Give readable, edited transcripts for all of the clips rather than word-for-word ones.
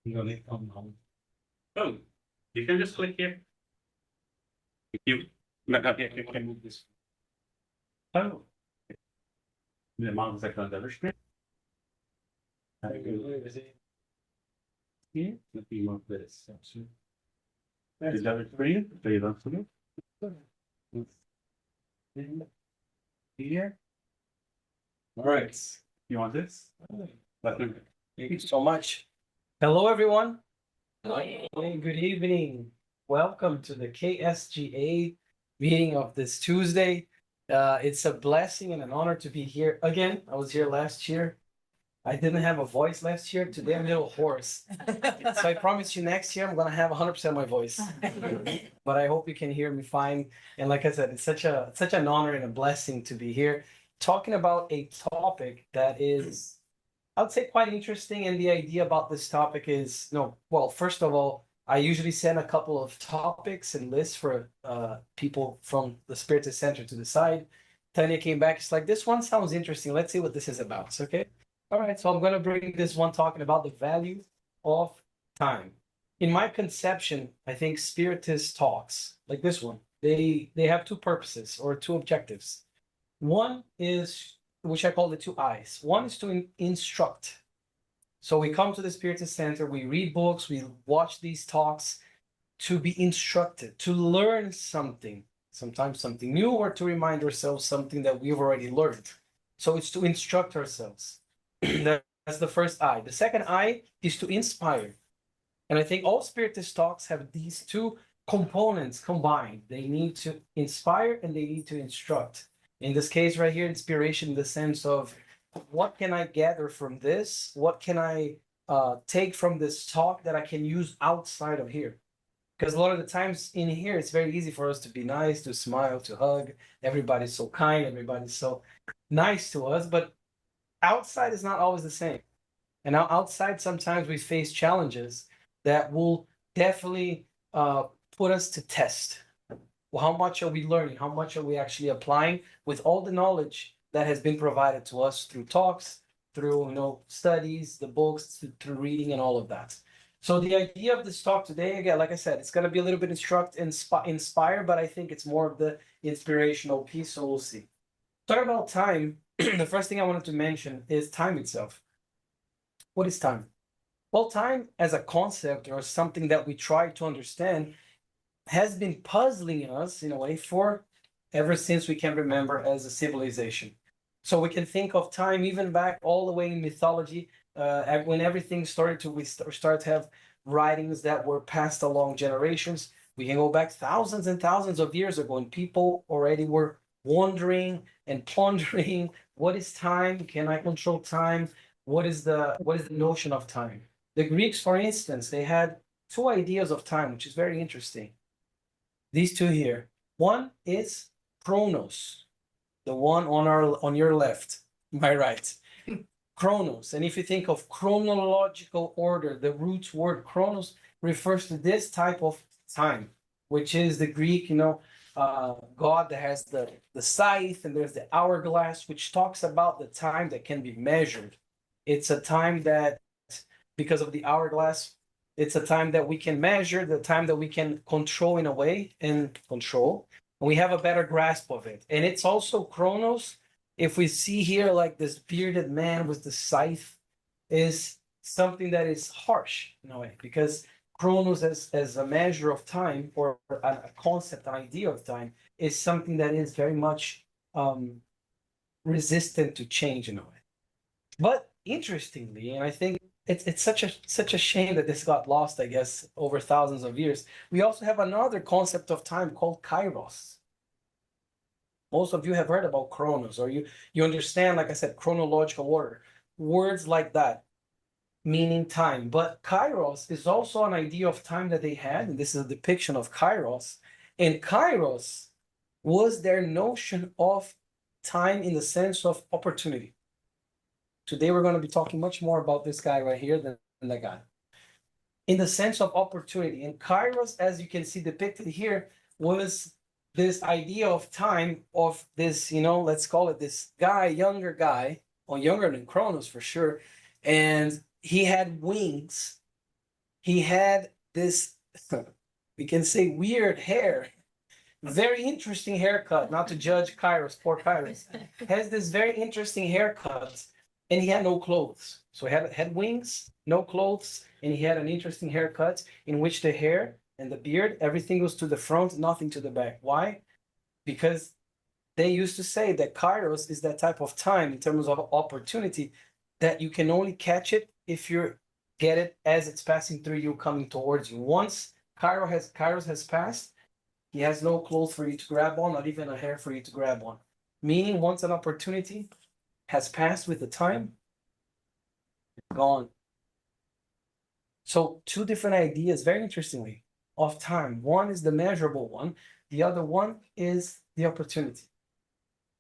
Oh, you can just click here. You, no, no, yeah, can move this. Oh. The amount is on the other screen. Here, let me move this. Is that it for you? Do you want to do? Here. All right. You want this? Thank you so much. Hello, everyone. Good evening. Welcome to the KSGA meeting of this Tuesday. It's a blessing and an honor to be here again. I was here last year. I didn't have a voice last year. Today I'm a little hoarse. So I promise you next year I'm gonna have 100% of my voice. But I hope you can hear me fine. And like I said, it's such an honor and a blessing to be here talking about a topic that is, I would say, quite interesting. And the idea about this topic is, well, first of all, I usually send a couple of topics and lists for people from the Spiritist Center to decide. Tanya came back. It's like, this one sounds interesting. Let's see what this is about. It's okay. All right, so I'm going to bring this one talking about the value of time. In my conception, I think Spiritist talks like this one, they have two purposes or two objectives. One is, which I call the two eyes. One is to instruct. So we come to the Spiritist Center, we read books, we watch these talks to be instructed, to learn something, sometimes something new, or to remind ourselves something that we've already learned. So it's to instruct ourselves. That's the first eye. The second eye is to inspire. And I think all Spiritist talks have these two components combined. They need to inspire and they need to instruct. In this case right here, inspiration in the sense of what can I gather from this? What can I take from this talk that I can use outside of here? Because a lot of the times in here, it's very easy for us to be nice, to smile, to hug. Everybody's so kind, everybody's so nice to us, but outside is not always the same. And now outside, sometimes we face challenges that will definitely put us to test. Well, how much are we learning? How much are we actually applying with all the knowledge that has been provided to us through talks, through studies, the books, through reading, and all of that. So the idea of this talk today, again, like I said, it's going to be a little bit inspire, but I think it's more of the inspirational piece. So we'll see. Talking about time, the first thing I wanted to mention is time itself. What is time? Well, time as a concept or something that we try to understand has been puzzling us in a way for ever since we can remember as a civilization. So we can think of time even back all the way in mythology, when everything started to, we start to have writings that were passed along generations. We can go back thousands and thousands of years ago, and people already were wondering and pondering, what is time? Can I control time? What is the notion of time? The Greeks, for instance, they had two ideas of time, which is very interesting. These two here. One is chronos, the one on your left, my right. Chronos. And if you think of chronological order, the root word chronos refers to this type of time, which is the Greek, God that has the scythe, and there's the hourglass, which talks about the time that can be measured. It's a time that, because of the hourglass, it's a time that we can measure, the time that we can control in a way, and we have a better grasp of it. And it's also chronos. If we see here, like this bearded man with the scythe, is something that is harsh in a way, because chronos as a measure of time, or a concept, an idea of time, is something that is very much resistant to change in a way. But interestingly, and I think it's such a shame that this got lost, I guess, over thousands of years. We also have another concept of time called kairos. Most of you have heard about chronos, or you understand, like I said, chronological order, words like that, meaning time. But kairos is also an idea of time that they had, and this is a depiction of kairos. And kairos was their notion of time in the sense of opportunity. Today, we're going to be talking much more about this guy right here than that guy. In the sense of opportunity. And kairos, as you can see depicted here, was this idea of time of this, let's call it this guy, younger guy, or younger than Kronos for sure. And he had wings he had this, we can say, weird hair, very interesting haircut, not to judge Kairos, poor Kairos, has this very interesting haircut, and he had no clothes. So he had wings, no clothes, and he had an interesting haircut in which the hair and the beard, everything was to the front, nothing to the back. Why? Because they used to say that Kairos is that type of time in terms of opportunity that you can only catch it if you get it as it's passing through you, coming towards you. Once Kairos has passed, he has no clothes for you to grab on, not even a hair for you to grab on. Meaning, once an opportunity has passed with the time, it's gone. So, two different ideas, very interestingly, of time. One is the measurable one, the other one is the opportunity.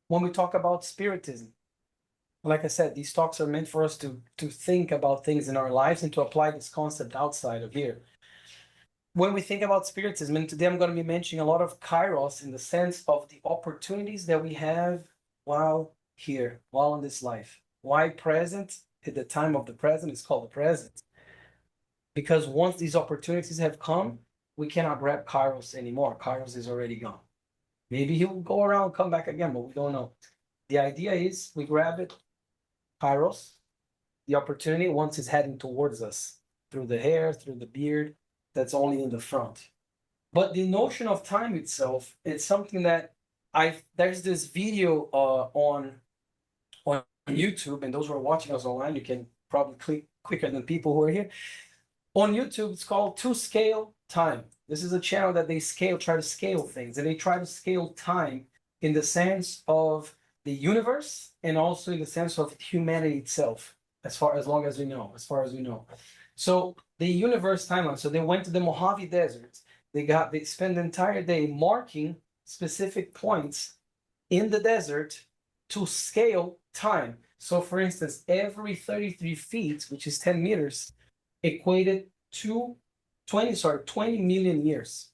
When we talk about Spiritism, like I said, these talks are meant for us to think about things in our lives and to apply this concept outside of here. When we think about Spiritism, and today I'm going to be mentioning a lot of Kairos in the sense of the opportunities that we have while here, while in this life. Why present? At the time of the present is called the present. Because once these opportunities have come, we cannot grab Kairos anymore. Kairos is already gone. Maybe he will go around, come back again, but we don't know. The idea is we grab it, Kairos, the opportunity, once it's heading towards us through the hair, through the beard, that's only in the front. But the notion of time itself, it's something that there's this video on YouTube, and those who are watching us online, you can probably click quicker than people who are here. On YouTube, it's called To Scale Time. This is a channel that they try to scale things, and they try to scale time in the sense of the universe and also in the sense of humanity itself, as long as we know. So the universe timeline. So they went to the Mojave Desert. They spent the entire day marking specific points in the desert to scale time. So for instance, every 33 feet, which is 10 meters, equated to 20 million years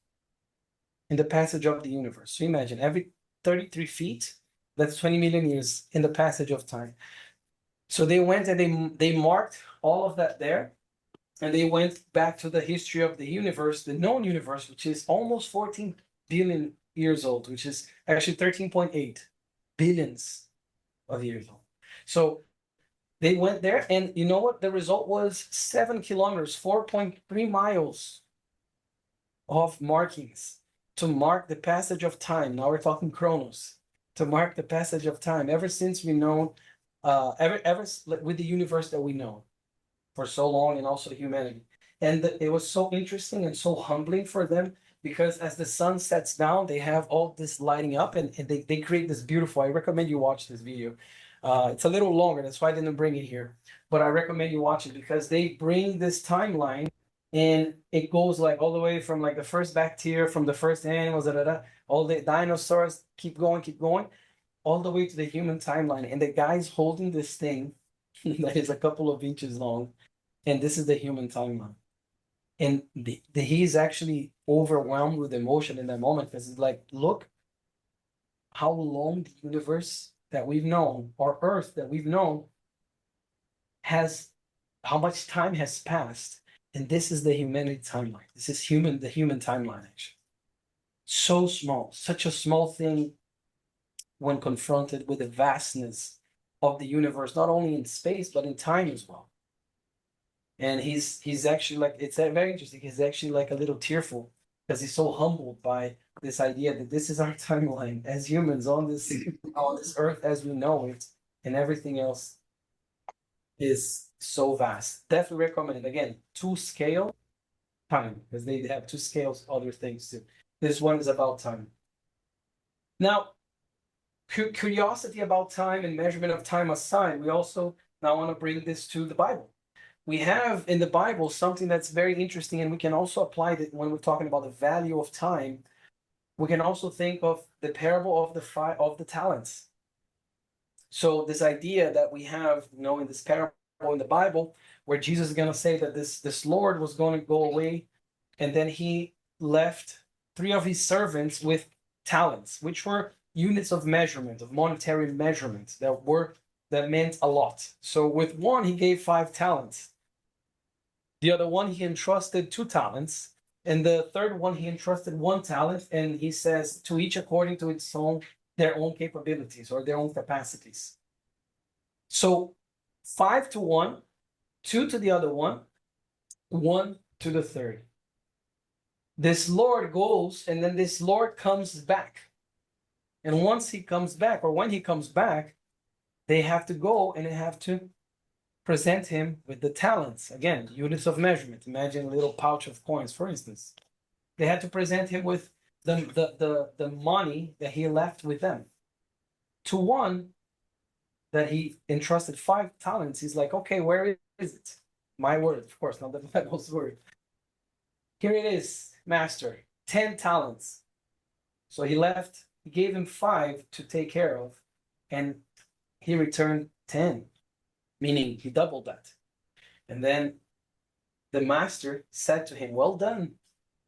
in the passage of the universe. So imagine every 33 feet, that's 20 million years in the passage of time. So they went and they marked all of that there, and they went back to the history of the universe, the known universe, which is almost 14 billion years old, which is actually 13.8 billions of years old. So they went there, and you know what? The result was 7 kilometers, 4.3 miles of markings to mark the passage of time. Now we're talking chronos, to mark the passage of time ever since we know, ever with the universe that we know for so long, and also humanity. And it was so interesting and so humbling for them, because as the sun sets down, they have all this lighting up, and they create this beautiful. I recommend you watch this video. It's a little longer, that's why I didn't bring it here. But I recommend you watch it, because they bring this timeline, and it goes like all the way from like the first bacteria, from the first animals, all the dinosaurs, keep going, all the way to the human timeline. And the guy's holding this thing that is a couple of inches long, and this is the human timeline. And he's actually overwhelmed with emotion in that moment, because it's like, look how long the universe that we've known, or Earth that we've known, how much time has passed. And this is the humanity timeline. This is the human timeline, actually. So small, such a small thing when confronted with the vastness of the universe, not only in space, but in time as well. And he's actually like, it's very interesting. He's actually like a little tearful, because he's so humbled by this idea that this is our timeline as humans on this earth as we know it, and everything else is so vast. Definitely recommend, again, To Scale Time, because they have to scale other things too. This one is about time. Now, curiosity about time and measurement of time aside, we also now want to bring this to the Bible. We have in the Bible something that's very interesting, and we can also apply it when we're talking about the value of time. We can also think of the parable of the talents. So this idea that we have, in this parable in the Bible, where Jesus is going to say that this Lord was going to go away, and then he left 3 of his servants with talents, which were units of measurement, of monetary measurement, that meant a lot. So with one, he gave 5 talents. The other one, he entrusted 2 talents. And the third one, he entrusted 1 talent. And he says, to each according to their own capabilities or their own capacities. So 5 to 1, 2 to the other one, 1 to the third. This Lord goes, and then this Lord comes back. And once he comes back, or when he comes back, they have to go and they have to present him with the talents. Again, units of measurement. Imagine a little pouch of coins, for instance. They had to present him with the money that he left with them. To one that he entrusted 5 talents, he's like, okay, where is it? My word, of course, not the Bible's word. Here it is, master, 10 talents. So he gave him 5 to take care of, and he returned 10, meaning he doubled that. And then the master said to him, well done,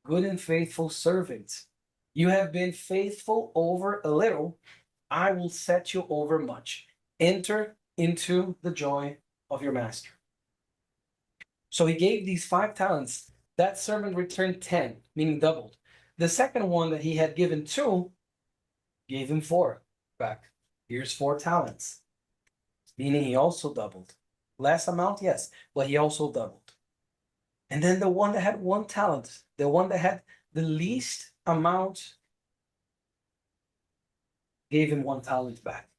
good and faithful servant. You have been faithful over a little. I will set you over much. Enter into the joy of your master. So he gave these 5 talents. That servant returned 10, meaning doubled. The second one that he had given 2, gave him 4 back. Here's 4 talents, meaning he also doubled. Less amount, yes, but he also doubled. And then the one that had 1 talent, the one that had the least amount, gave him 1 talent back.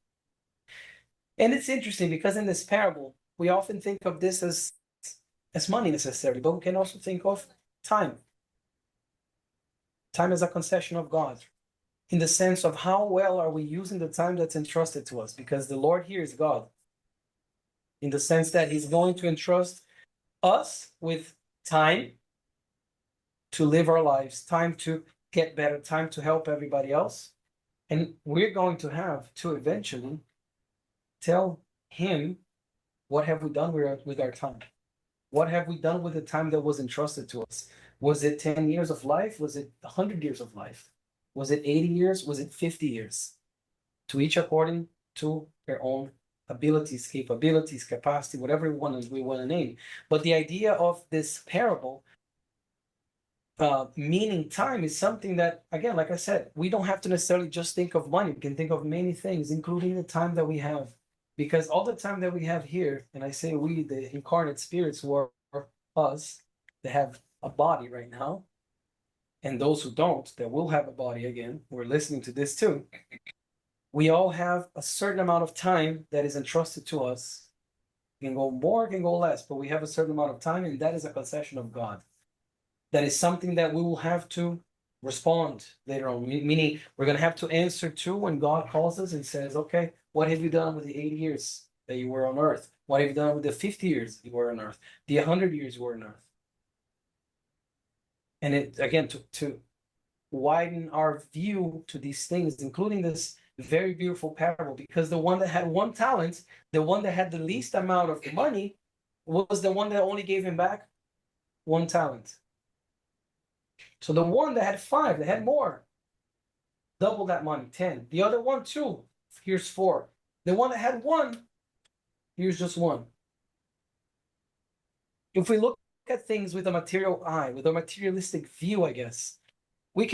And it's interesting because in this parable, we often think of this as money necessarily, but we can also think of time. Time as a concession of God, in the sense of how well are we using the time that's entrusted to us, because the Lord here is God, in the sense that he's going to entrust us with time to live our lives, time to get better, time to help everybody else. And we're going to have to eventually tell him, what have we done with our time? What have we done with the time that was entrusted to us? Was it 10 years of life? Was it 100 years of life? Was it 80 years? Was it 50 years? To each according to their own abilities, capabilities, capacity, whatever we want to name. But the idea of this parable, meaning time, is something that, again, like I said, we don't have to necessarily just think of money. We can think of many things, including the time that we have. Because all the time that we have here, and I say we, the incarnate spirits who are us, that have a body right now, and those who don't, that will have a body again, we're listening to this too. We all have a certain amount of time that is entrusted to us. It can go more, it can go less, but we have a certain amount of time, and that is a concession of God. That is something that we will have to respond later on, meaning we're going to have to answer to when God calls us and says, okay, what have you done with the 80 years that you were on earth? What have you done with the 50 years you were on earth? The 100 years you were on earth? And it, again, to widen our view to these things, including this very beautiful parable, because the one that had 1 talent, the one that had the least amount of money, was the one that only gave him back 1 talent. So the one that had 5, that had more, double that money, 10. The other one, 2, here's 4. The one that had 1, here's just 1. If we look at things with a material eye, with a materialistic view, I guess, we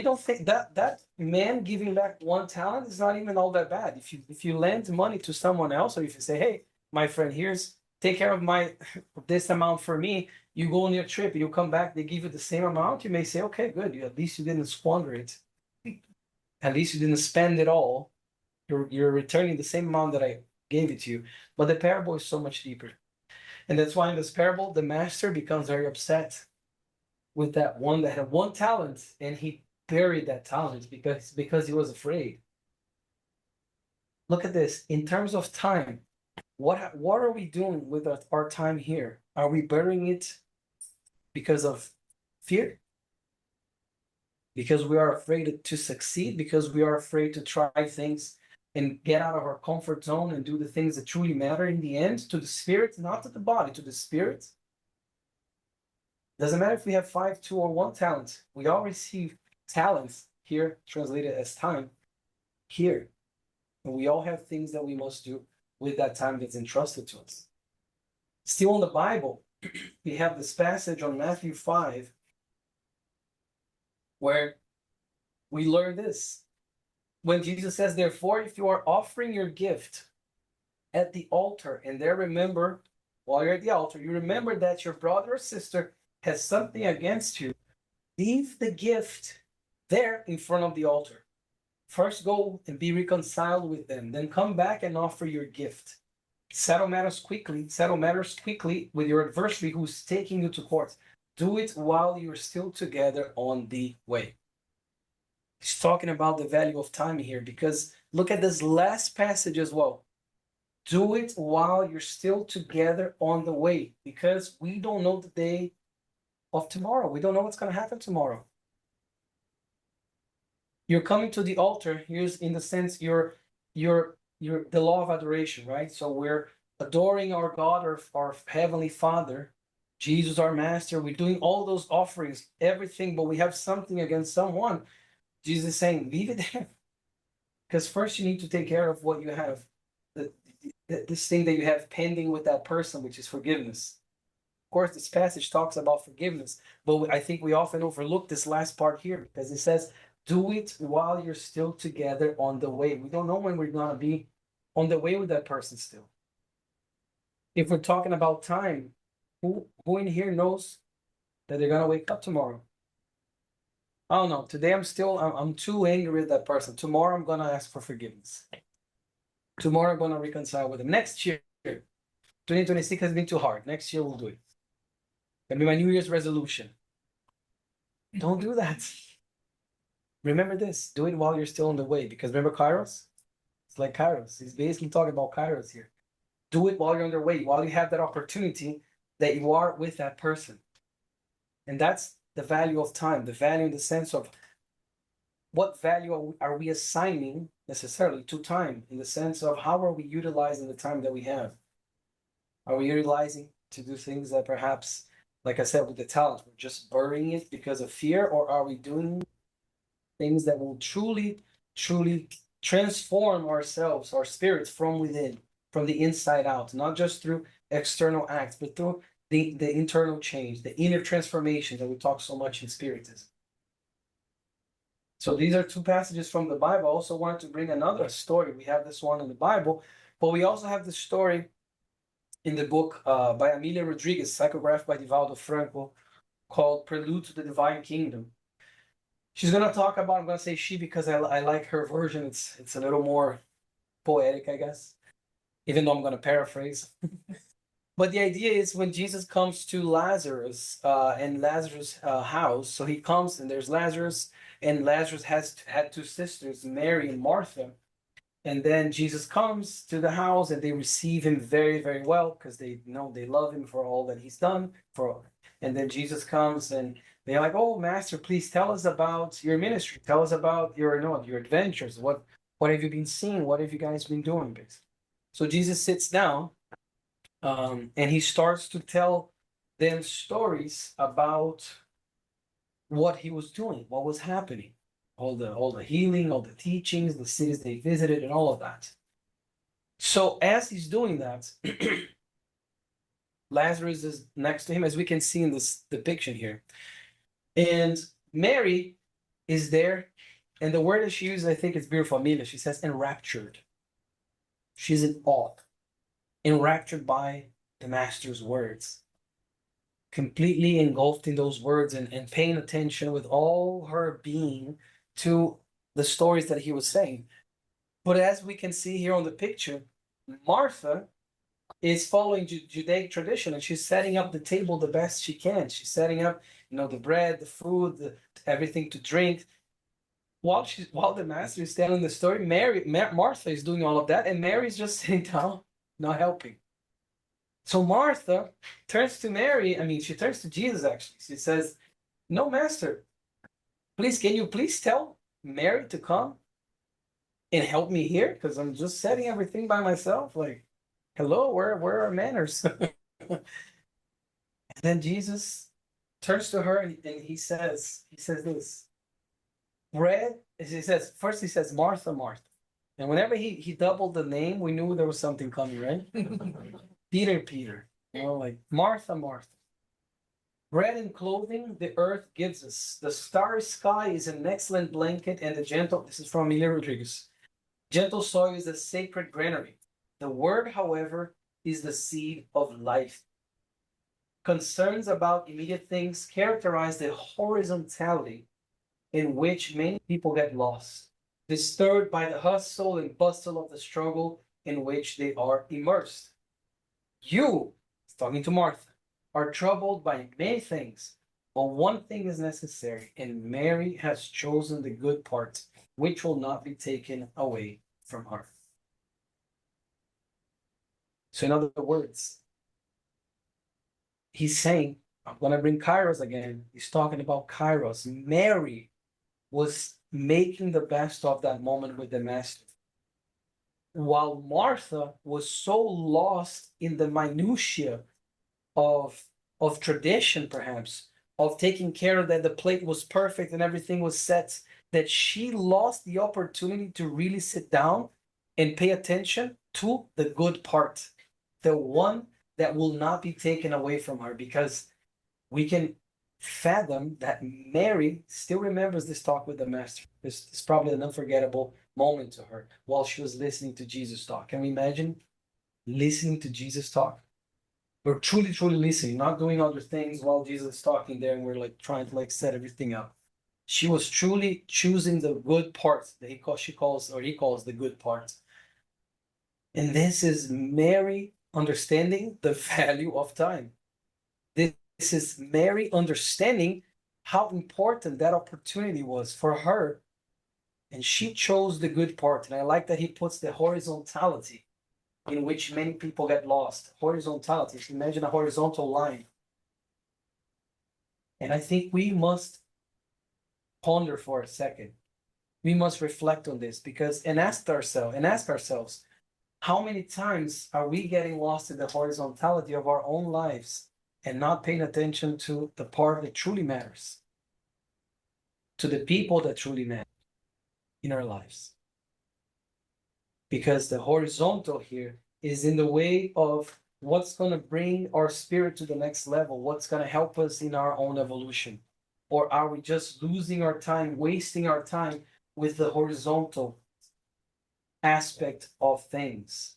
don't think that man giving back 1 talent is not even all that bad. If you lend money to someone else, or if you say, hey, my friend, take care of this amount for me, you go on your trip, you come back, they give you the same amount, you may say, okay, good, at least you didn't squander it. At least you didn't spend it all. You're returning the same amount that I gave it to you. But the parable is so much deeper. And that's why in this parable, the master becomes very upset with that one that had 1 talent, and he buried that talent because he was afraid. Look at this. In terms of time, what are we doing with our time here? Are we burying it because of fear? Because we are afraid to succeed? Because we are afraid to try things and get out of our comfort zone and do the things that truly matter in the end, to the spirit, not to the body, to the spirit? Doesn't matter if we have 5, 2, or 1 talent. We all receive talents here, translated as time, here. And we all have things that we must do with that time that's entrusted to us. Still in the Bible, we have this passage on Matthew 5 where we learn this. When Jesus says, therefore, if you are offering your gift at the altar, and there remember, while you're at the altar, you remember that your brother or sister has something against you, leave the gift there in front of the altar. First go and be reconciled with them, then come back and offer your gift. Settle matters quickly with your adversary who's taking you to court. Do it while you're still together on the way. He's talking about the value of time here, because look at this last passage as well. Do it while you're still together on the way, because we don't know the day of tomorrow. We don't know what's going to happen tomorrow. You're coming to the altar. Here's in the sense you're the law of adoration, right? So we're adoring our God, our Heavenly Father, Jesus, our Master. We're doing all those offerings, everything, but we have something against someone. Jesus is saying, leave it there. Because first you need to take care of what you have, this thing that you have pending with that person, which is forgiveness. Of course, this passage talks about forgiveness, but I think we often overlook this last part here because it says, do it while you're still together on the way. We don't know when we're going to be on the way with that person still. If we're talking about time, who in here knows that they're going to wake up tomorrow? I don't know. Today I'm too angry with that person. Tomorrow I'm going to ask for forgiveness. Tomorrow I'm going to reconcile with them. Next year, 2026 has been too hard. Next year we'll do it. It'll be my New Year's resolution. Don't do that. Remember this. Do it while you're still on the way. Because remember Kairos? It's like Kairos. He's basically talking about Kairos here. Do it while you're on the way, while you have that opportunity that you are with that person. And that's the value of time, the value in the sense of what value are we assigning necessarily to time, in the sense of how are we utilizing the time that we have? Are we utilizing to do things that perhaps, like I said, with the talent, we're just burying it because of fear, or are we doing things that will truly transform ourselves, our spirits from within, from the inside out, not just through external acts, but through the internal change, the inner transformation that we talk so much in Spiritism. So these are two passages from the Bible. I also wanted to bring another story. We have this one in the Bible, but we also have the story in the book by Amelia Rodriguez, psychographed by Divaldo Franco, called Prelude to the Divine Kingdom. She's going to talk about, I'm going to say she because I like her version. It's a little more poetic, I guess, even though I'm going to paraphrase. But the idea is when Jesus comes to Lazarus and Lazarus' house, so he comes and there's Lazarus, and Lazarus had two sisters, Mary and Martha. And then Jesus comes to the house and they receive him very, very well because they know they love him for all that he's done. And then Jesus comes and they're like, "Oh, Master, please tell us about your ministry. Tell us about your adventures. What have you been seeing? What have you guys been doing?" Basically. So Jesus sits down and he starts to tell them stories about what he was doing, what was happening, all the healing, all the teachings, the cities they visited, and all of that. So as he's doing that, Lazarus is next to him, as we can see in this depiction here. And Mary is there, and the word that she uses, I think it's beautiful, Amelia. She says enraptured. She's in awe, enraptured by the Master's words, completely engulfed in those words and paying attention with all her being to the stories that he was saying. But as we can see here on the picture, Martha is following Judaic tradition, and she's setting up the table the best she can. She's setting up, the bread, the food, everything to drink. While the Master is telling the story, Martha is doing all of that, and Mary's just sitting down, not helping. So Martha turns to Mary. She turns to Jesus, actually. She says, "No, Master, please, can you please tell Mary to come and help me here? Because I'm just setting everything by myself. Like, hello, where are manners?" And then Jesus turns to her and he says this. Bread, he says, "Martha, Martha." And whenever he doubled the name, we knew there was something coming, right? Peter, Peter. Like Martha, Martha. Bread and clothing the earth gives us. The starry sky is an excellent blanket, and the gentle, this is from Emilia Rodriguez. Gentle soil is a sacred granary. The word, however, is the seed of life. Concerns about immediate things characterize the horizontality in which many people get lost, disturbed by the hustle and bustle of the struggle in which they are immersed. You, talking to Martha, are troubled by many things, but one thing is necessary, and Mary has chosen the good part, which will not be taken away from her. So, in other words, he's saying, I'm going to bring Kairos again. He's talking about Kairos. Mary was making the best of that moment with the Master, while Martha was so lost in the minutiae of tradition, perhaps, of taking care that the plate was perfect and everything was set, that she lost the opportunity to really sit down and pay attention to the good part, the one that will not be taken away from her, because we can fathom that Mary still remembers this talk with the Master. This is probably an unforgettable moment to her while she was listening to Jesus talk. Can we imagine listening to Jesus talk? We're truly, truly listening, not doing other things while Jesus is talking there, and we're like trying to like set everything up. She was truly choosing the good part that he calls the good part. And this is Mary understanding the value of time. This is Mary understanding how important that opportunity was for her. And she chose the good part. And I like that he puts the horizontality in which many people get lost. Horizontality. Imagine a horizontal line. And I think we must ponder for a second. We must reflect on this and ask ourselves, how many times are we getting lost in the horizontality of our own lives and not paying attention to the part that truly matters, to the people that truly matter in our lives? Because the horizontal here is in the way of what's going to bring our spirit to the next level, what's going to help us in our own evolution. Or are we just losing our time, wasting our time with the horizontal aspect of things,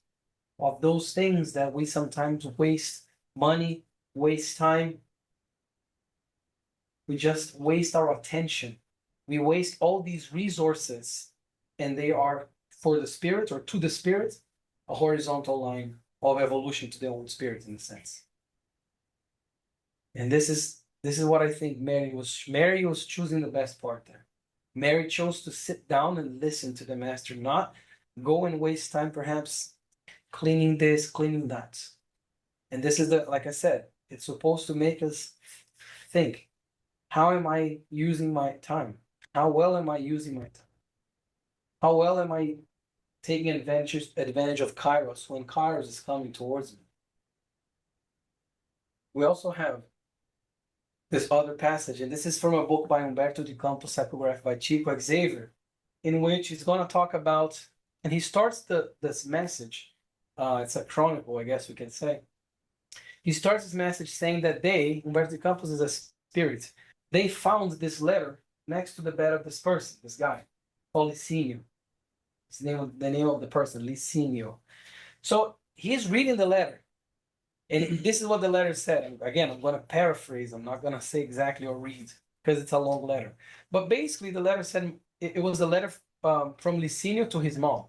of those things that we sometimes waste money, waste time? We just waste our attention. We waste all these resources, and they are for the spirit, or to the spirit, a horizontal line of evolution to their own spirit, in a sense. And this is what I think Mary was choosing the best part there. Mary chose to sit down and listen to the Master, not go and waste time perhaps cleaning this, cleaning that. And this is like I said, it's supposed to make us think, how am I using my time? How well am I using my time? How well am I taking advantage of Kairos when Kairos is coming towards me? We also have this other passage, and this is from a book by Umberto de Campos, psychographed by Chico Xavier, in which he's going to talk about, and he starts this message, it's a chronicle, I guess we can say. He starts his message saying that Umberto de Campos is a spirit, they found this letter next to the bed of this person, this guy, called Licinio. It's the name of the person, Licinio. So he's reading the letter. And this is what the letter said. Again, I'm going to paraphrase. I'm not going to say exactly or read because it's a long letter. But basically, the letter said it was a letter from Licinio to his mom.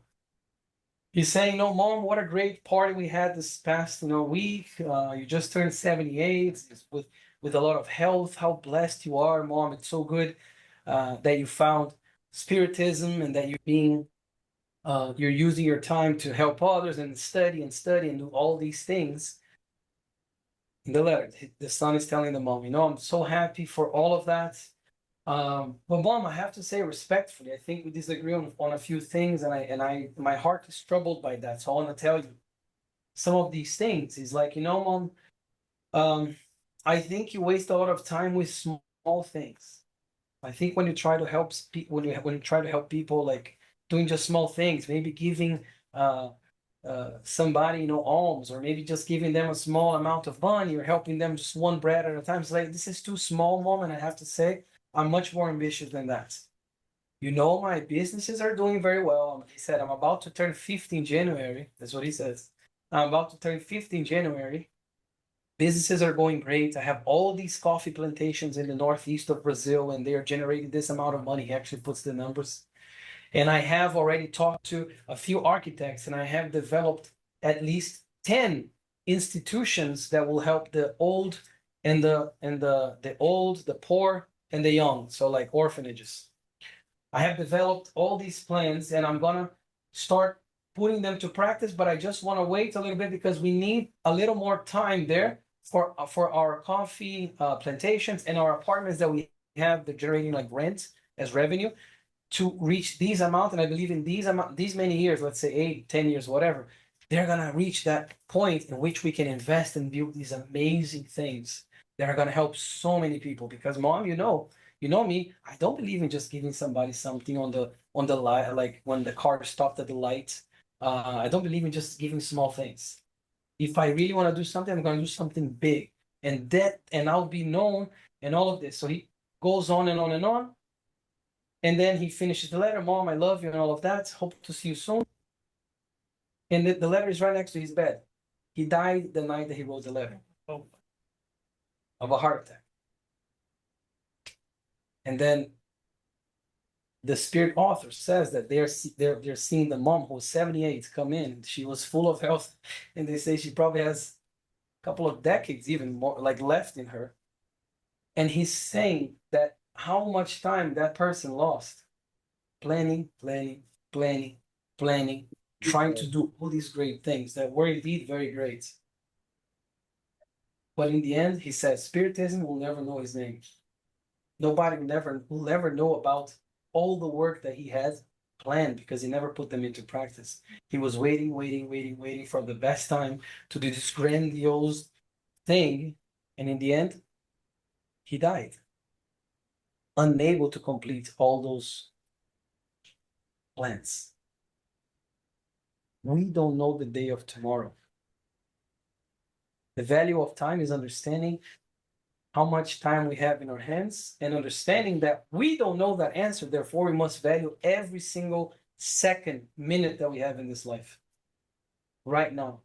He's saying, "No, Mom, what a great party we had this past week. You just turned 78 with a lot of health. How blessed you are, Mom. It's so good that you found Spiritism and that you're using your time to help others and study and do all these things." In the letter, the son is telling the mom, I'm so happy for all of that. But Mom, I have to say respectfully, I think we disagree on a few things, and my heart is troubled by that. So I want to tell you some of these things. He's like, Mom, I think you waste a lot of time with small things. I think when you try to help people, when you try to help people, like doing just small things, maybe giving somebody, alms, or maybe just giving them a small amount of money or helping them just one bread at a time. It's like, this is too small, Mom, and I have to say, I'm much more ambitious than that. My businesses are doing very well. He said, I'm about to turn 50 in January. That's what he says. I'm about to turn 50 in January. Businesses are going great. I have all these coffee plantations in the northeast of Brazil, and they are generating this amount of money. He actually puts the numbers. And I have already talked to a few architects, and I have developed at least 10 institutions that will help the old and the old, the poor, and the young. So like orphanages. I have developed all these plans, and I'm gonna start putting them to practice, but I just want to wait a little bit because we need a little more time there for our coffee plantations and our apartments that we have, the generating like rent as revenue to reach these amount. And I believe in these many years, let's say 8, 10 years, whatever, they're gonna reach that point in which we can invest and build these amazing things that are gonna help so many people. Because Mom, me, I don't believe in just giving somebody something on the light, like when the car stopped at the light. I don't believe in just giving small things. If I really want to do something, I'm gonna do something big, and I'll be known and all of this. So he goes on and on and on. And then he finishes the letter, Mom, I love you, and all of that. Hope to see you soon. And the letter is right next to his bed. He died the night that he wrote the letter of a heart attack. And then the spirit author says that they're seeing the mom who's 78 come in. She was full of health, and they say she probably has a couple of decades even more like left in her. And he's saying that how much time that person lost planning, trying to do all these great things that were indeed very great. But in the end, he says, Spiritism will never know his name. Nobody will never know about all the work that he had planned because he never put them into practice. He was waiting for the best time to do this grandiose thing. And in the end, he died, unable to complete all those plans. We don't know the day of tomorrow. The value of time is understanding how much time we have in our hands and understanding that we don't know that answer. Therefore, we must value every single second, minute that we have in this life right now,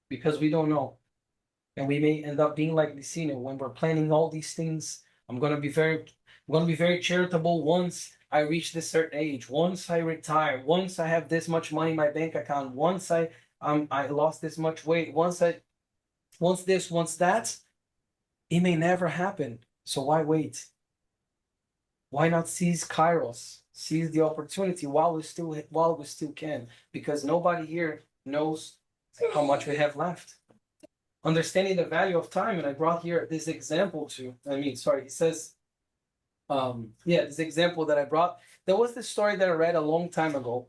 because we don't know. And we may end up being like Licino when we're planning all these things. I'm going to be very charitable once I reach this certain age, once I retire, once I have this much money in my bank account, once I lost this much weight, once this, once that. It may never happen. So why wait? Why not seize Kairos? Seize the opportunity while we still can, because nobody here knows how much we have left. Understanding the value of time, and I brought here this example too. He says, this example that I brought. There was this story that I read a long time ago.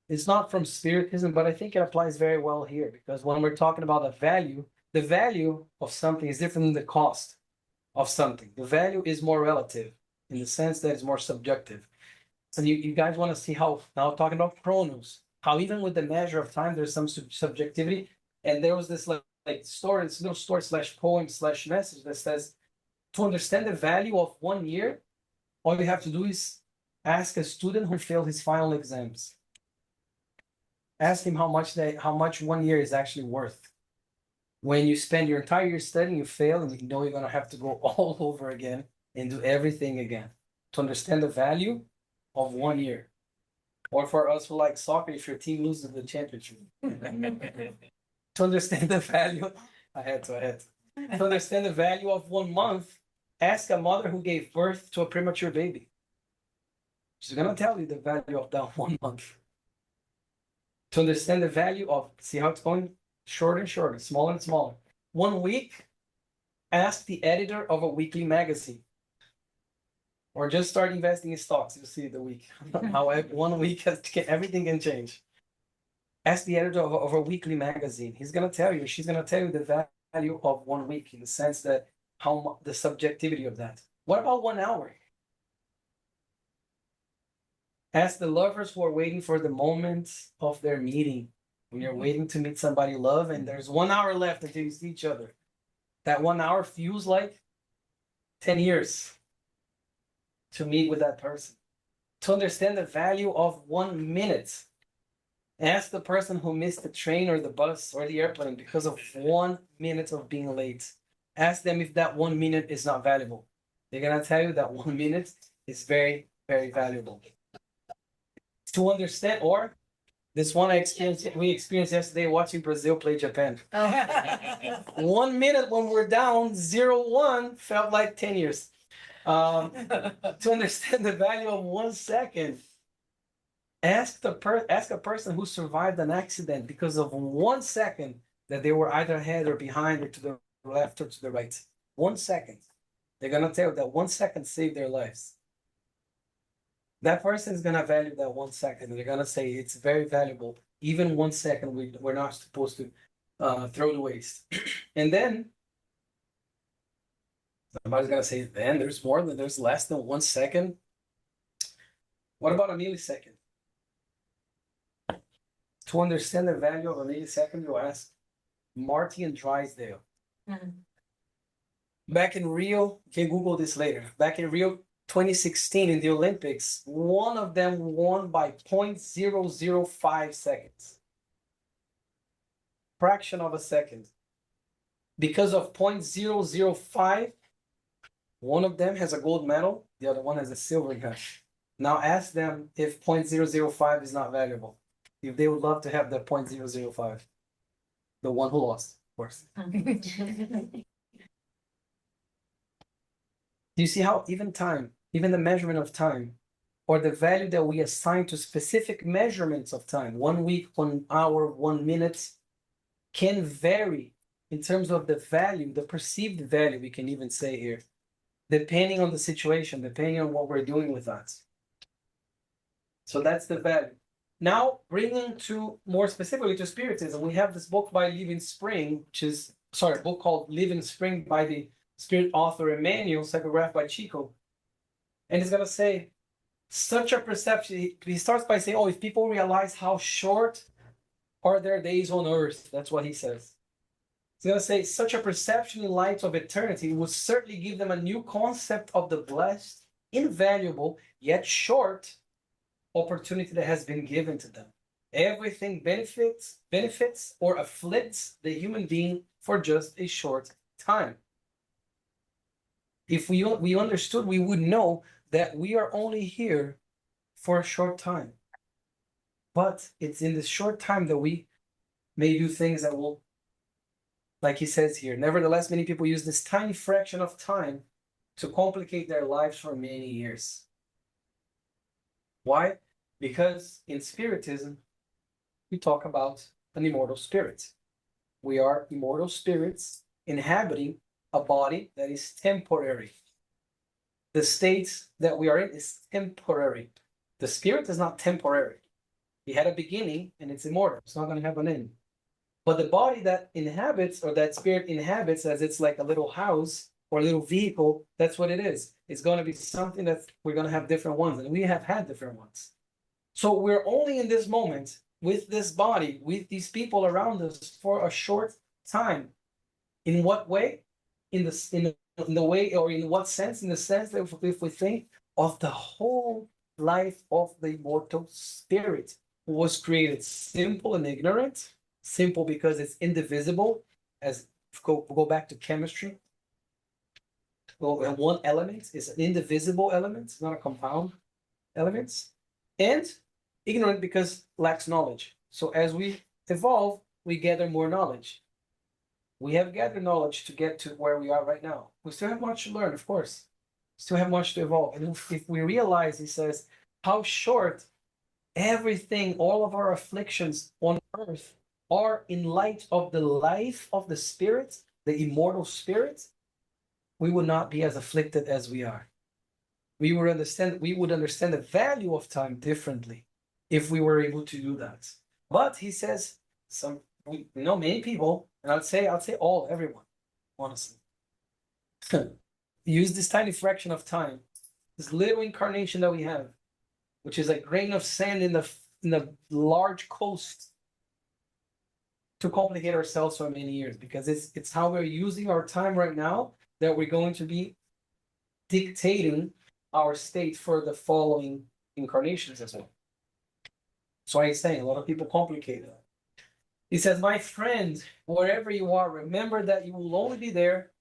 It's not from Spiritism, but I think it applies very well here, because when we're talking about the value of something is different than the cost of something. The value is more relative in the sense that it's more subjective. So you guys want to see how, now talking about chronos, how even with the measure of time, there's some subjectivity. And there was this story, this little story / poem / message that says, to understand the value of 1 year, all you have to do is ask a student who failed his final exams. Ask him how much 1 year is actually worth. When you spend your entire year studying, you fail, and you know you're gonna have to go all over again and do everything again to understand the value of 1 year. Or for us who like soccer, if your team loses the championship. To understand the value, I had to. To understand the value of 1 month, ask a mother who gave birth to a premature baby. She's gonna tell you the value of that 1 month. To understand the value of, see how it's going? Shorter and shorter, smaller and smaller. 1 week, ask the editor of a weekly magazine. Or just start investing in stocks. You'll see the week. How 1 week everything can change. Ask the editor of a weekly magazine. She's gonna tell you the value of 1 week in the sense that the subjectivity of that. What about 1 hour? Ask the lovers who are waiting for the moment of their meeting. When you're waiting to meet somebody you love and there's 1 hour left until you see each other. That 1 hour feels like 10 years to meet with that person. To understand the value of 1 minute. Ask the person who missed the train or the bus or the airplane because of 1 minute of being late. Ask them if that 1 minute is not valuable. They're gonna tell you that 1 minute is very, very valuable. To understand, or this one we experienced yesterday watching Brazil play Japan. 1 minute when we're down 0-1 felt like 10 years. To understand the value of 1 second, ask a person who survived an accident because of 1 second that they were either ahead or behind or to the left or to the right. 1 second. They're gonna tell you that 1 second saved their lives. That person is gonna value that 1 second. They're gonna say it's very valuable. Even 1 second, we're not supposed to throw to waste. And then somebody's gonna say, then there's less than 1 second. What about a millisecond? To understand the value of a millisecond, you ask Marty and Drysdale. Back in Rio, you can Google this later. Back in Rio 2016 in the Olympics, one of them won by 0.005 seconds. Fraction of a second. Because of 0.005, one of them has a gold medal, the other one has a silver medal. Now ask them if 0.005 is not valuable. If they would love to have that 0.005. The one who lost, of course. Do you see how even time, even the measurement of time, or the value that we assign to specific measurements of time, 1 week, 1 hour, 1 minute, can vary in terms of the value, the perceived value, we can even say here, depending on the situation, depending on what we're doing with that. So that's the value. Now, bringing to more specifically to Spiritism, we have this book by Living Spring, a book called Living Spring by the Spirit author Emmanuel, psychographed by Chico. And he's going to say, such a perception, he starts by saying, if people realize how short are their days on earth, that's what he says. He's going to say, such a perception in light of eternity would certainly give them a new concept of the blessed, invaluable, yet short opportunity that has been given to them. Everything benefits or afflicts the human being for just a short time. If we understood, we would know that we are only here for a short time. But it's in this short time that we may do things that will, like he says here, nevertheless, many people use this tiny fraction of time to complicate their lives for many years. Why? Because in Spiritism, we talk about an immortal spirit. We are immortal spirits inhabiting a body that is temporary. The state that we are in is temporary. The spirit is not temporary. It had a beginning and it's immortal. It's not going to have an end. But the body that inhabits, or that spirit inhabits, as it's like a little house or a little vehicle, that's what it is. It's going to be something that we're going to have different ones, and we have had different ones. So we're only in this moment with this body, with these people around us for a short time. In what way? In the way, or in what sense? In the sense that if we think of the whole life of the immortal spirit, who was created simple and ignorant, simple because it's indivisible, as go back to chemistry. Well, one element is an indivisible element, it's not a compound element, and ignorant because lacks knowledge. So as we evolve, we gather more knowledge. We have gathered knowledge to get to where we are right now. We still have much to learn, of course. Still have much to evolve. And if we realize, he says, how short everything, all of our afflictions on earth are in light of the life of the spirit, the immortal spirit, we would not be as afflicted as we are. We would understand the value of time differently if we were able to do that. But he says, many people, and I'd say everyone, honestly, use this tiny fraction of time, this little incarnation that we have, which is a grain of sand in the large coast, to complicate ourselves for many years, because it's how we're using our time right now that we're going to be dictating our state for the following incarnations as well. So he's saying a lot of people complicate it. He says, my friend, wherever you are, remember that you will only be there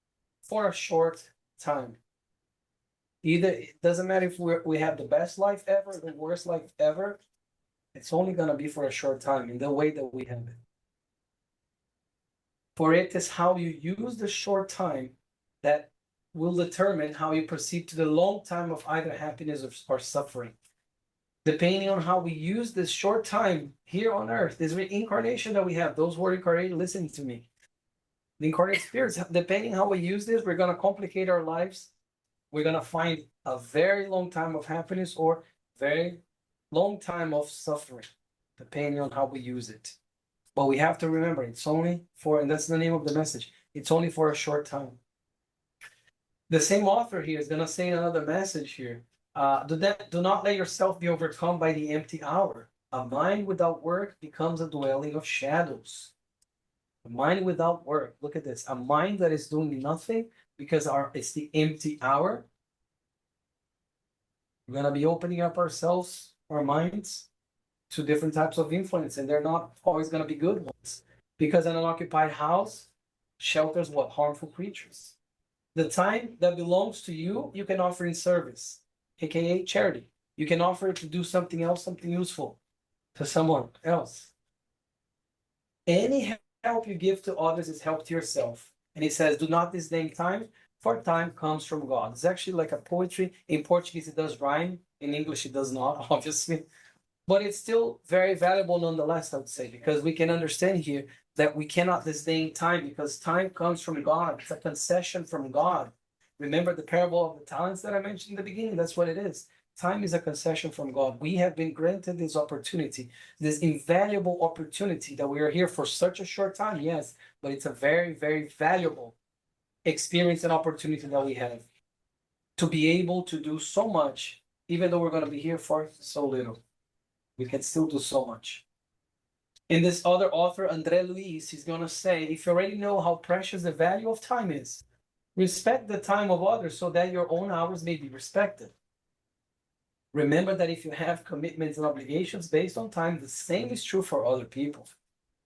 for a short time. Either it doesn't matter if we have the best life ever, the worst life ever, it's only going to be for a short time in the way that we have it. For it is how you use the short time that will determine how you proceed to the long time of either happiness or suffering. Depending on how we use this short time here on earth, this reincarnation that we have, those who are incarnated, listen to me. The incarnate spirits, depending how we use this, we're going to complicate our lives. We're going to find a very long time of happiness or very long time of suffering, depending on how we use it. But we have to remember, it's only for, and that's the name of the message, it's only for a short time. The same author here is going to say another message here. Do not let yourself be overcome by the empty hour. A mind without work becomes a dwelling of shadows. A mind without work, look at this. A mind that is doing nothing because it's the empty hour. We're going to be opening up ourselves, our minds, to different types of influence, and they're not always going to be good ones. Because an unoccupied house shelters what? Harmful creatures. The time that belongs to you, you can offer in service, aka charity. You can offer it to do something else, something useful to someone else. Any help you give to others is help to yourself. And he says, do not disdain time, for time comes from God. It's actually like a poetry. In Portuguese, it does rhyme. In English, it does not, obviously. But it's still very valuable nonetheless, I would say, because we can understand here that we cannot disdain time because time comes from God. It's a concession from God. Remember the parable of the talents that I mentioned in the beginning? That's what it is. Time is a concession from God. We have been granted this opportunity, this invaluable opportunity that we are here for such a short time, yes, but it's a very, very valuable experience and opportunity that we have to be able to do so much, even though we're going to be here for so little. We can still do so much. And this other author, André Luiz, is going to say, if you already know how precious the value of time is, respect the time of others so that your own hours may be respected. Remember that if you have commitments and obligations based on time, the same is true for other people.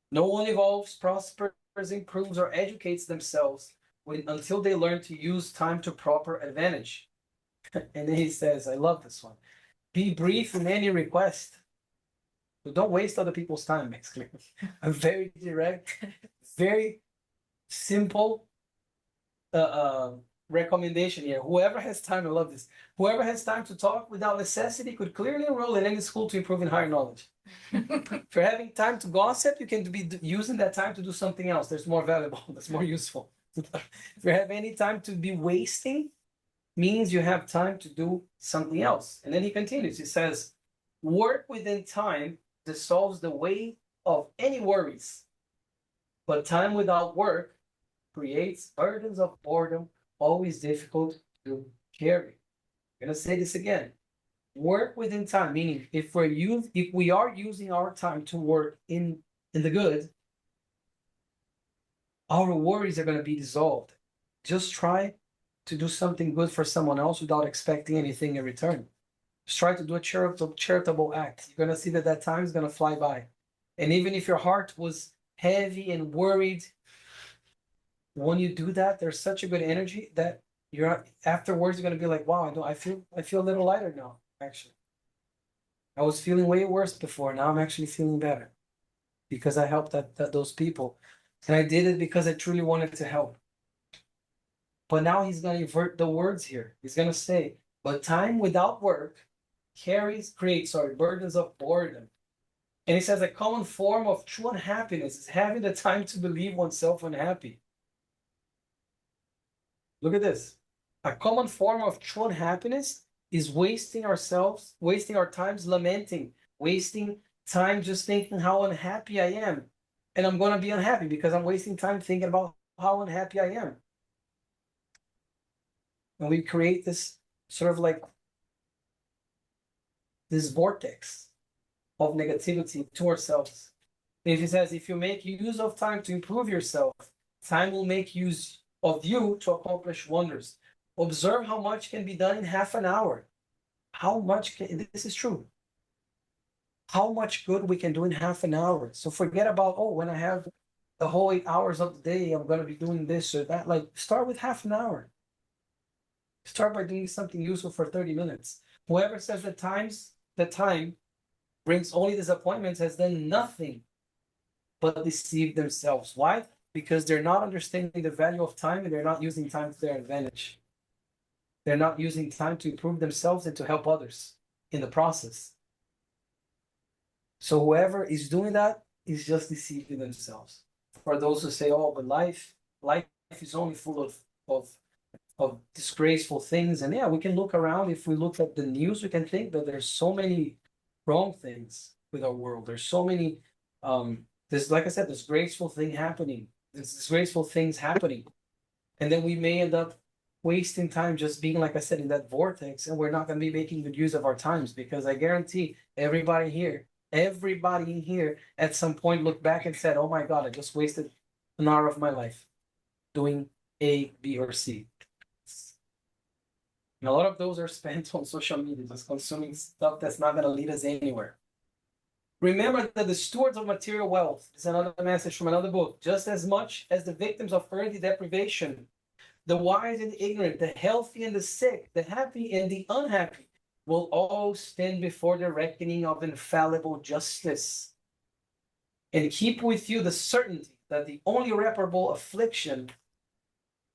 No one evolves, prospers, improves, or educates themselves until they learn to use time to proper advantage. And then he says, I love this one. Be brief in any request. So don't waste other people's time, basically. A very direct, very simple recommendation here. Whoever has time, I love this. Whoever has time to talk without necessity could clearly enroll in any school to improve in higher knowledge. If you're having time to gossip, you can be using that time to do something else that's more valuable, that's more useful. If you have any time to be wasting, means you have time to do something else. And then he continues, he says, work within time dissolves the weight of any worries, but time without work creates burdens of boredom, always difficult to carry. I'm going to say this again. Work within time, meaning if we are using our time to work in the good, our worries are going to be dissolved. Just try to do something good for someone else without expecting anything in return. Just try to do a charitable act. You're going to see that time is going to fly by. And even if your heart was heavy and worried, when you do that, there's such a good energy that you're afterwards you're going to be like, wow, I feel a little lighter now, actually. I was feeling way worse before. Now I'm actually feeling better because I helped those people. And I did it because I truly wanted to help. But now he's going to invert the words here. He's going to say, but time without work creates burdens of boredom. And he says a common form of true unhappiness is having the time to believe oneself unhappy. Look at this. A common form of true unhappiness is wasting our times lamenting, wasting time just thinking how unhappy I am. And I'm going to be unhappy because I'm wasting time thinking about how unhappy I am. And we create this sort of like this vortex of negativity to ourselves. If he says, if you make use of time to improve yourself, time will make use of you to accomplish wonders. Observe how much can be done in half an hour. How much can, this is true. How much good we can do in half an hour. So forget about, oh, when I have the whole 8 hours of the day, I'm going to be doing this or that. Like, start with half an hour. Start by doing something useful for 30 minutes. Whoever says that time brings only disappointments has done nothing but deceive themselves. Why? Because they're not understanding the value of time and they're not using time to their advantage. They're not using time to improve themselves and to help others in the process. So whoever is doing that is just deceiving themselves. For those who say, oh, but life is only full of disgraceful things. And yeah, we can look around. If we look at the news, we can think that there's so many wrong things with our world. There's so many there's, like I said, disgraceful things happening. And then we may end up wasting time just being, like I said, in that vortex, and we're not going to be making good use of our times, because I guarantee everybody in here at some point looked back and said, oh my God, I just wasted an hour of my life doing A, B, or C. And a lot of those are spent on social media, just consuming stuff that's not going to lead us anywhere. Remember that the stewards of material wealth is another message from another book, just as much as the victims of early deprivation, the wise and the ignorant, the healthy and the sick, the happy and the unhappy, will all stand before the reckoning of infallible justice. And keep with you the certainty that the only irreparable affliction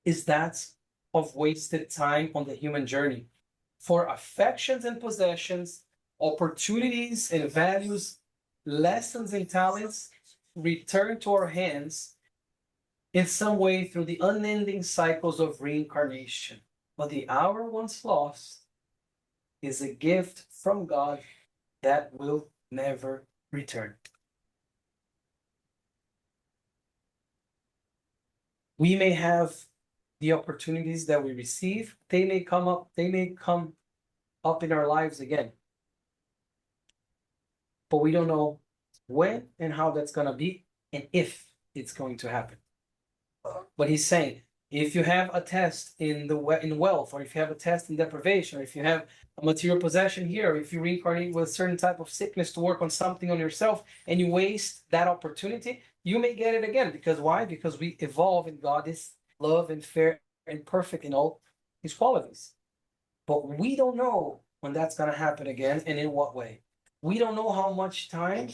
is that of wasted time on the human journey. For affections and possessions, opportunities and values, lessons and talents return to our hands in some way through the unending cycles of reincarnation. But the hour once lost is a gift from God that will never return. We may have the opportunities that we receive, they may come up in our lives again. But we don't know when and how that's going to be and if it's going to happen. But he's saying, if you have a test in wealth, or if you have a test in deprivation, or if you have a material possession here, or if you reincarnate with a certain type of sickness to work on something on yourself and you waste that opportunity, you may get it again. Because why? Because we evolve and God is love and fair and perfect in all his qualities. But we don't know when that's going to happen again and in what way. We don't know how much time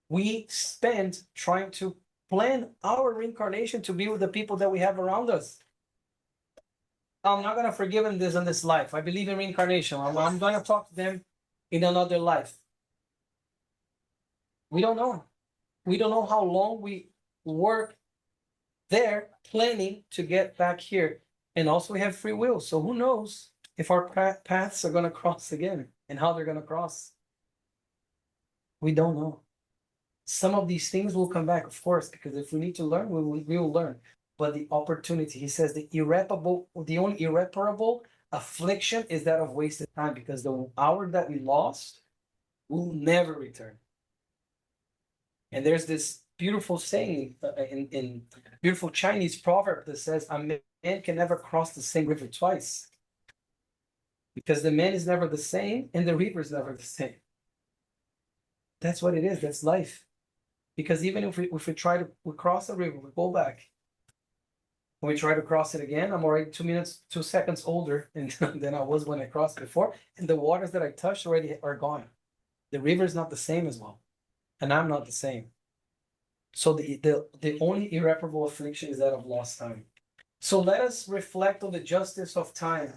we spend trying to plan our reincarnation to be with the people that we have around us. I'm not going to forgive them this in this life. I believe in reincarnation. I'm going to talk to them in another life. We don't know. We don't know how long we work there planning to get back here. And also we have free will. So who knows if our paths are going to cross again and how they're going to cross. We don't know. Some of these things will come back, of course, because if we need to learn, we will learn. But the opportunity, he says, the only irreparable affliction is that of wasted time, because the hour that we lost will never return. And there's this beautiful saying in beautiful Chinese proverb that says, a man can never cross the same river twice, because the man is never the same and the river is never the same. That's what it is. That's life. Because even if we cross the river, we go back. When we try to cross it again, I'm already 2 seconds older than I was when I crossed before. And the waters that I touched already are gone. The river is not the same as well. And I'm not the same. So the only irreparable affliction is that of lost time. So let us reflect on the justice of time.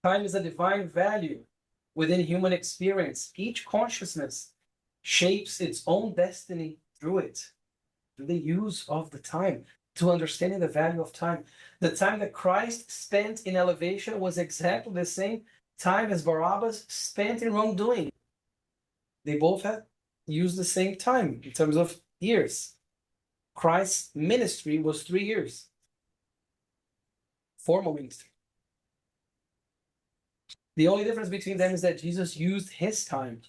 Time is a divine value within human experience. Each consciousness shapes its own destiny through it, through the use of the time, to understanding the value of time. The time that Christ spent in elevation was exactly the same time as Barabbas spent in wrongdoing. They both had used the same time in terms of years. Christ's ministry was 3 years. Formal ministry. The only difference between them is that Jesus used his time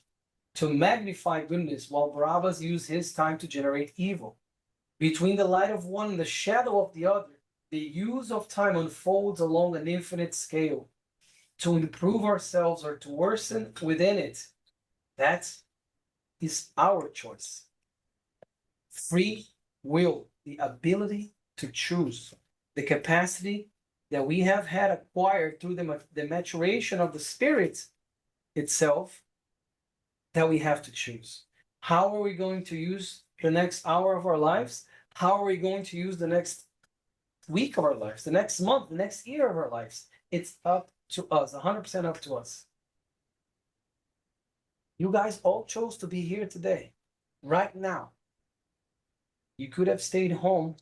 to magnify goodness, while Barabbas used his time to generate evil. Between the light of one and the shadow of the other, the use of time unfolds along an infinite scale to improve ourselves or to worsen within it. That is our choice. Free will, the ability to choose, the capacity that we have had acquired through the maturation of the Spirit itself, that we have to choose. How are we going to use the next hour of our lives? How are we going to use the next week of our lives, the next month, the next year of our lives? It's up to us, 100% up to us. You guys all chose to be here today, right now. You could have stayed home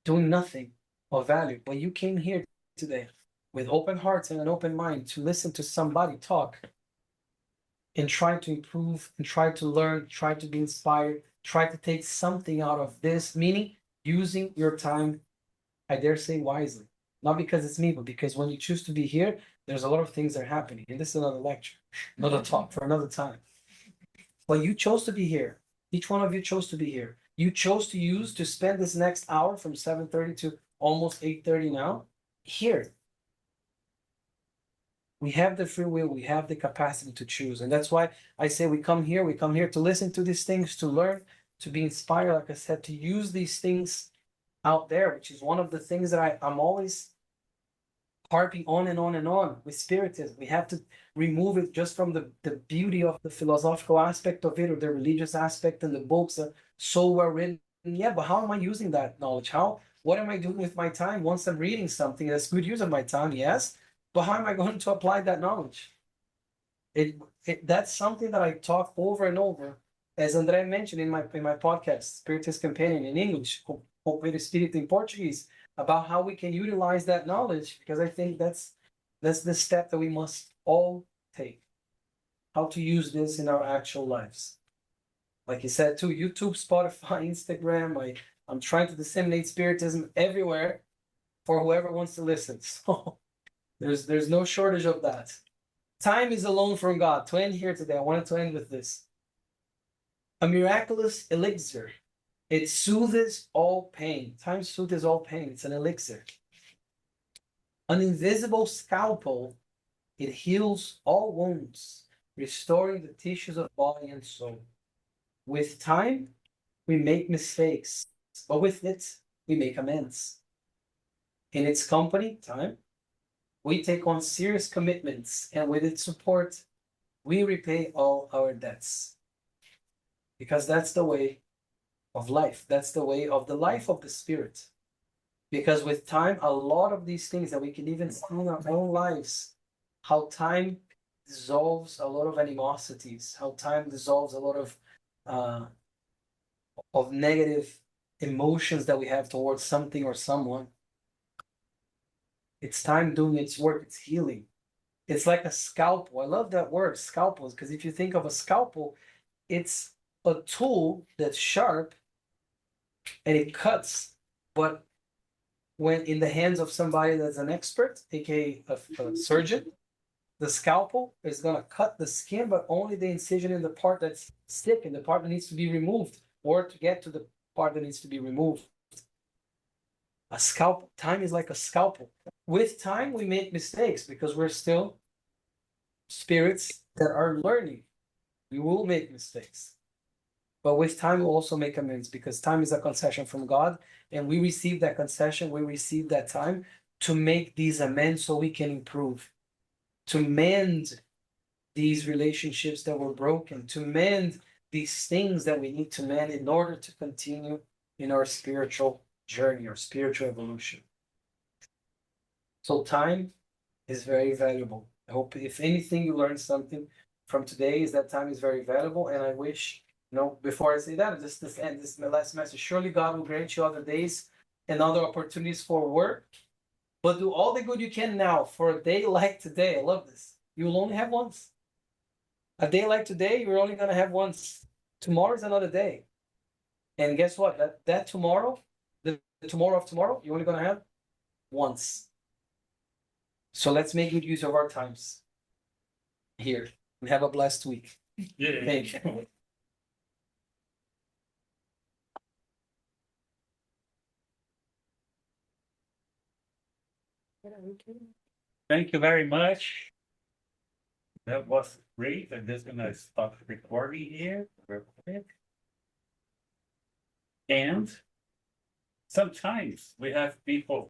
doing nothing of value, but you came here today with open hearts and an open mind to listen to somebody talk and try to improve and try to learn, try to be inspired, try to take something out of this, meaning using your time, I dare say, wisely. Not because it's me, but because when you choose to be here, there's a lot of things that are happening. And this is another lecture, another talk for another time. But you chose to be here. Each one of you chose to be here. You chose to spend this next hour from 7:30 to almost 8:30 now here. We have the free will, we have the capacity to choose. And that's why I say we come here to listen to these things, to learn, to be inspired, like I said, to use these things out there, which is one of the things that I'm always harping on and on and on with Spiritism. We have to remove it just from the beauty of the philosophical aspect of it, or the religious aspect, and the books are so well written. Yeah, but how am I using that knowledge? What am I doing with my time once I'm reading something? That's good use of my time, yes. But how am I going to apply that knowledge? That's something that I talk over and over, as André mentioned in my podcast, Spiritist Companion in English, Companheiro Espírita in Portuguese, about how we can utilize that knowledge, because I think that's the step that we must all take. How to use this in our actual lives. Like you said too, YouTube, Spotify, Instagram. I'm trying to disseminate Spiritism everywhere for whoever wants to listen. So there's no shortage of that. Time is a loan from God. To end here today, I wanted to end with this. A miraculous elixir. It soothes all pain. Time soothes all pain. It's an elixir. An invisible scalpel. It heals all wounds, restoring the tissues of body and soul. With time, we make mistakes, but with it, we make amends. In its company, time, we take on serious commitments, and with its support, we repay all our debts. Because that's the way of life. That's the way of the life of the Spirit. Because with time, a lot of these things that we can even see in our own lives, how time dissolves a lot of animosities, how time dissolves a lot of negative emotions that we have towards something or someone. It's time doing its work, it's healing. It's like a scalpel. I love that word, scalpel, because if you think of a scalpel, it's a tool that's sharp and it cuts, but when in the hands of somebody that's an expert, aka a surgeon, the scalpel is going to cut the skin, but only the incision in the part that's sick and the part that needs to be removed, or to get to the part that needs to be removed. A scalpel, time is like a scalpel. With time, we make mistakes because we're still spirits that are learning. We will make mistakes. But with time, we'll also make amends, because time is a concession from God, and we receive that concession, we receive that time to make these amends so we can improve, to mend these relationships that were broken, to mend these things that we need to mend in order to continue in our spiritual journey, our spiritual evolution. So time is very valuable. I hope, if anything, you learned something from today, is that time is very valuable. And I wish, before I say that, just this end this my last message. Surely God will grant you other days and other opportunities for work, but do all the good you can now for a day like today. I love this. You will only have once. A day like today, you're only going to have once. Tomorrow is another day. And guess what? That tomorrow, the tomorrow of tomorrow, you're only going to have once. So let's make good use of our times. here. And have a blessed week. Yeah. Thank you. Thank you very much. That was great. I'm just gonna stop recording here real quick. And sometimes we have people